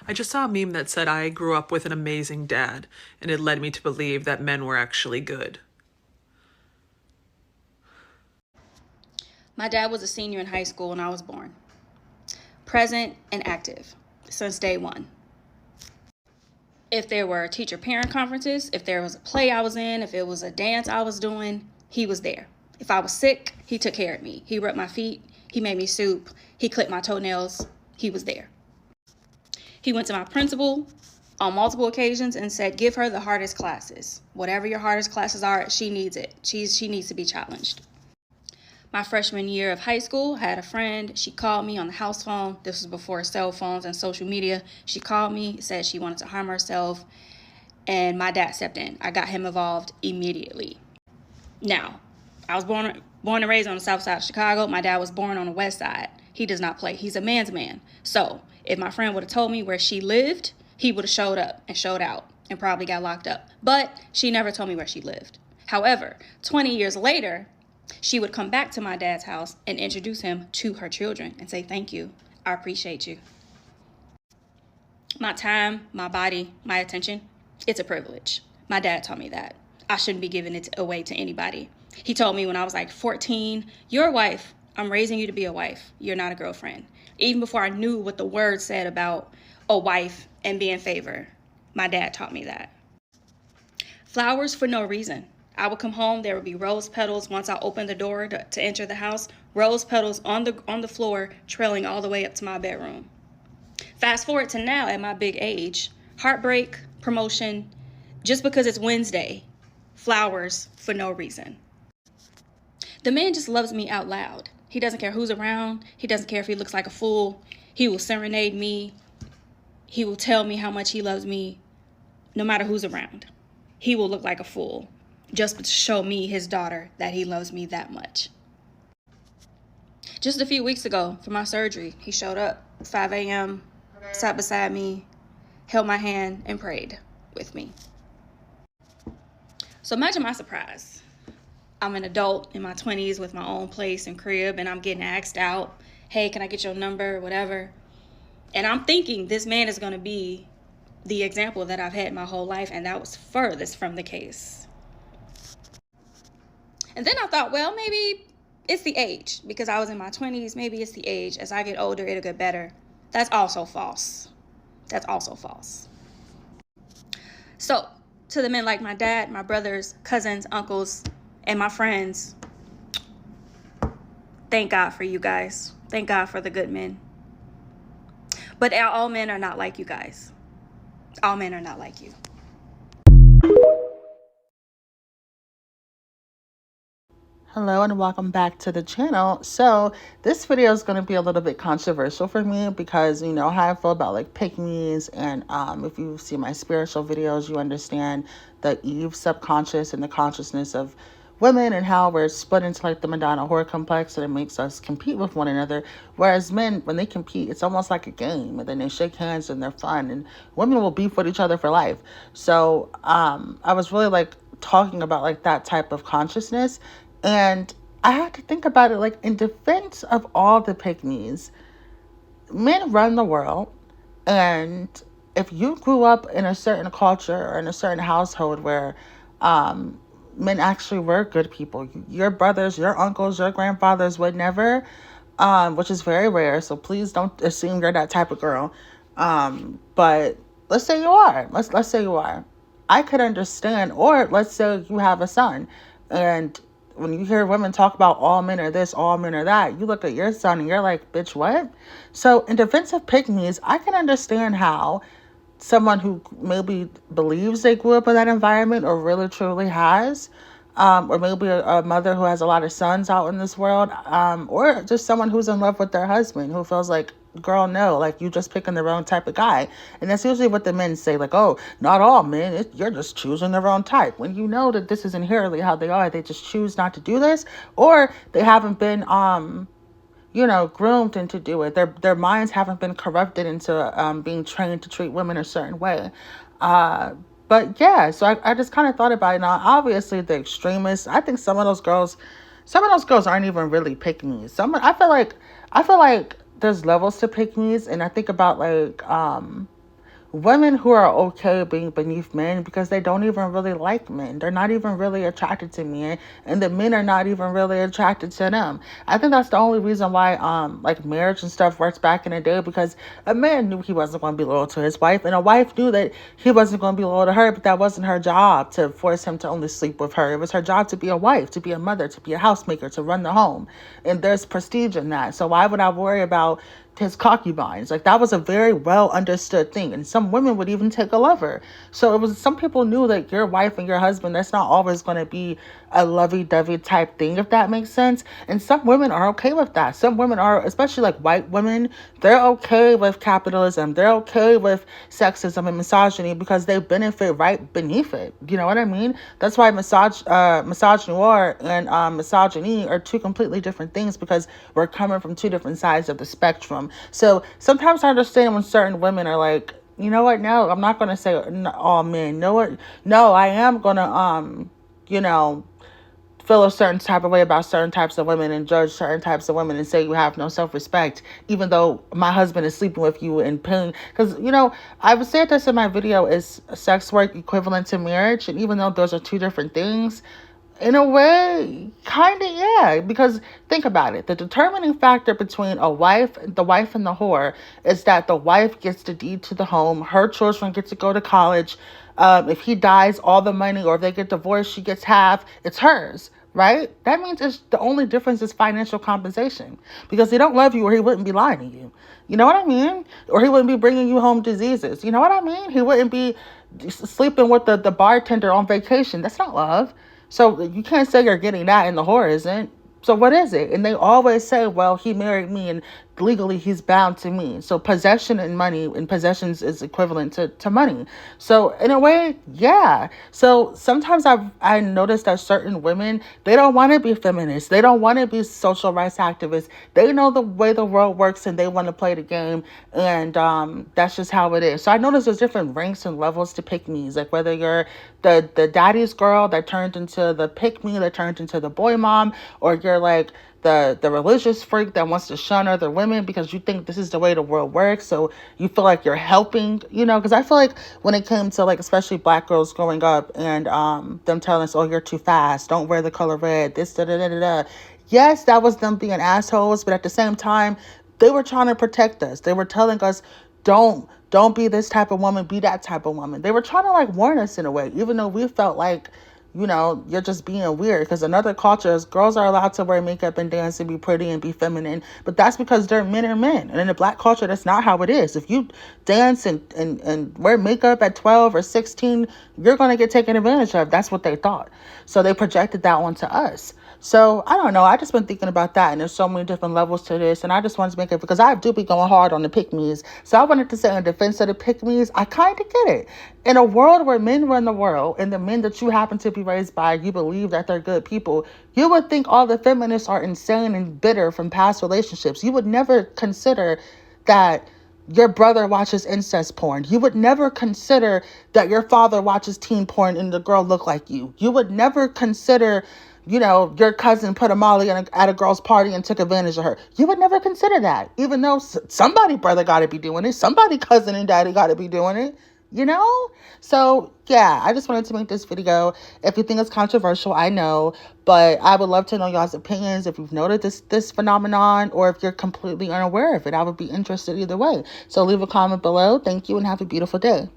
I just saw a meme that said I grew up with an amazing dad, and it led me to believe that men were actually good. My dad was a senior in high school when I was born. Present and active since day one. If there were teacher-parent conferences, if there was a play I was in, if it was a dance I was doing, he was there. If I was sick, he took care of me. He rubbed my feet, he made me soup, he clipped my toenails, he was there. He went to my principal on multiple occasions and said, give her the hardest classes. Whatever your hardest classes are, she needs it. She needs to be challenged. My freshman year of high school, I had a friend. She called me on the house phone. This was before cell phones and social media. She called me, said she wanted to harm herself, and my dad stepped in. I got him involved immediately. Now, I was born and raised on the south side of Chicago. My dad was born on the west side. He does not play. He's a man's man. So if my friend would have told me where she lived, he would have showed up and showed out and probably got locked up. But she never told me where she lived. However, 20 years later, she would come back to my dad's house and introduce him to her children and say, thank you. I appreciate you. My time, my body, my attention, it's a privilege. My dad taught me that. I shouldn't be giving it away to anybody. He told me when I was like 14, you're a wife. I'm raising you to be a wife. You're not a girlfriend. Even before I knew what the word said about a wife and being favored, my dad taught me that. Flowers for no reason. I would come home, there would be rose petals once I opened the door to enter the house, rose petals on the floor, trailing all the way up to my bedroom. Fast forward to now at my big age, heartbreak, promotion, just because it's Wednesday, flowers for no reason. The man just loves me out loud. He doesn't care who's around. He doesn't care if he looks like a fool. He will serenade me. He will tell me how much he loves me, no matter who's around. He will look like a fool just to show me, his daughter, that he loves me that much. Just a few weeks ago for my surgery, he showed up 5 a.m., sat beside me, held my hand, and prayed with me. So imagine my surprise. I'm an adult in my 20s with my own place and crib, and I'm getting asked out, hey, can I get your number, whatever. And I'm thinking this man is going to be the example that I've had my whole life, and that was furthest from the case. And then I thought, well, maybe it's the age, because I was in my 20s. Maybe it's the age. As I get older, it'll get better. That's also false. That's also false. So to the men like my dad, my brothers, cousins, uncles, and my friends, thank God for you guys. Thank God for the good men. But all men are not like you guys. All men are not like you. Hello and welcome back to the channel. So this video is going to be a little bit controversial for me because you know how I feel about like pick-me's, and if you see my spiritual videos, you understand the Eve subconscious and the consciousness of women and how we're split into like the Madonna whore complex, and it makes us compete with one another. Whereas men, when they compete, it's almost like a game, and then they shake hands and they're fun, and women will beef with each other for life. So I was really like talking about like that type of consciousness. And I had to think about it like in defense of all the pick-me's, men run the world. And if you grew up in a certain culture or in a certain household where men actually were good people, your brothers, your uncles, your grandfathers would never, which is very rare. So please don't assume you're that type of girl. But let's say you are. Let's say you are. I could understand. Or let's say you have a son, and when you hear women talk about all men are this, all men are that, you look at your son and you're like, bitch, what? So in defense of pick-me's, I can understand how someone who maybe believes they grew up in that environment or really truly has, or maybe a mother who has a lot of sons out in this world, or just someone who's in love with their husband who feels like, girl, no, like you just picking the wrong type of guy. And that's usually what the men say, like, oh, not all men, you're just choosing the wrong type. When you know that this is inherently how they are, they just choose not to do this, or they haven't been groomed into do it. Their minds haven't been corrupted into being trained to treat women a certain way. But yeah, so I just kind of thought about it. Now, obviously the extremists, I think some of those girls aren't even really pick-me's. I feel like there's levels to pick-me's, and I think about like women who are okay being beneath men because they don't even really like men. They're not even really attracted to men, and the men are not even really attracted to them. I think that's the only reason why like marriage and stuff works back in the day, because a man knew he wasn't going to be loyal to his wife, and a wife knew that he wasn't going to be loyal to her, but that wasn't her job to force him to only sleep with her. It was her job to be a wife, to be a mother, to be a housemaker, to run the home. And there's prestige in that. So why would I worry about his concubines? Like, that was a very well understood thing, and some women would even take a lover. So it was, some people knew that your wife and your husband, that's not always going to be a lovey-dovey type thing, if that makes sense. And some women are okay with that. Some women are, especially like white women, they're okay with capitalism, they're okay with sexism and misogyny because they benefit right beneath it. You know what I mean? That's why misogynoir and misogyny are two completely different things, because we're coming from two different sides of the spectrum. So sometimes I understand when certain women are like, you know what, no, I'm not going to say all men. No, I am going to, you know, feel a certain type of way about certain types of women and judge certain types of women and say you have no self-respect, even though my husband is sleeping with you and paying. Because, you know, I've said this in my video, is sex work equivalent to marriage? And even though those are two different things, in a way, kind of, yeah. Because think about it. The determining factor between the wife and the whore is that the wife gets the deed to the home. Her children get to go to college. If he dies, all the money, or if they get divorced, she gets half. It's hers, right? That means the only difference is financial compensation, because he don't love you or he wouldn't be lying to you. You know what I mean? Or he wouldn't be bringing you home diseases. You know what I mean? He wouldn't be sleeping with the bartender on vacation. That's not love. So you can't say you're getting that and the whore isn't. So what is it? And they always say, well, he married me and legally he's bound to me. So possession and money and possessions is equivalent to money. So in a way, yeah. So sometimes I noticed that certain women, they don't want to be feminists. They don't want to be social rights activists. They know the way the world works and they want to play the game. And that's just how it is. So I noticed there's different ranks and levels to pick-me's. Like whether you're the daddy's girl that turned into the pick-me, that turned into the boy mom, or you're like the religious freak that wants to shun other women because you think this is the way the world works, so you feel like you're helping, you know. Because I feel like when it came to, like, especially black girls growing up and them telling us, oh, you're too fast, don't wear the color red, this, da, da, da, da, da. Yes, that was them being assholes, but at the same time, they were trying to protect us. They were telling us, don't be this type of woman, be that type of woman. They were trying to, like, warn us in a way, even though we felt like, you know, you're just being weird. Because in other cultures, girls are allowed to wear makeup and dance and be pretty and be feminine. But that's because men are men. And in the black culture, that's not how it is. If you dance and wear makeup at 12 or 16, you're going to get taken advantage of. That's what they thought. So they projected that onto us. So I don't know. I just been thinking about that. And there's so many different levels to this. And I just wanted to make it, because I do be going hard on the pick-me's. So I wanted to say in defense of the pick-me's, I kind of get it. In a world where men run the world, and the men that you happen to be raised by, you believe that they're good people, you would think all the feminists are insane and bitter from past relationships. You would never consider that your brother watches incest porn. You would never consider that your father watches teen porn and the girl look like you. You would never consider, you know, your cousin put a molly at a girl's party and took advantage of her. You would never consider that, even though somebody brother got to be doing it. Somebody cousin and daddy got to be doing it, you know? So, yeah, I just wanted to make this video. If you think it's controversial, I know, but I would love to know y'all's opinions. If you've noticed this phenomenon, or if you're completely unaware of it, I would be interested either way. So leave a comment below. Thank you and have a beautiful day.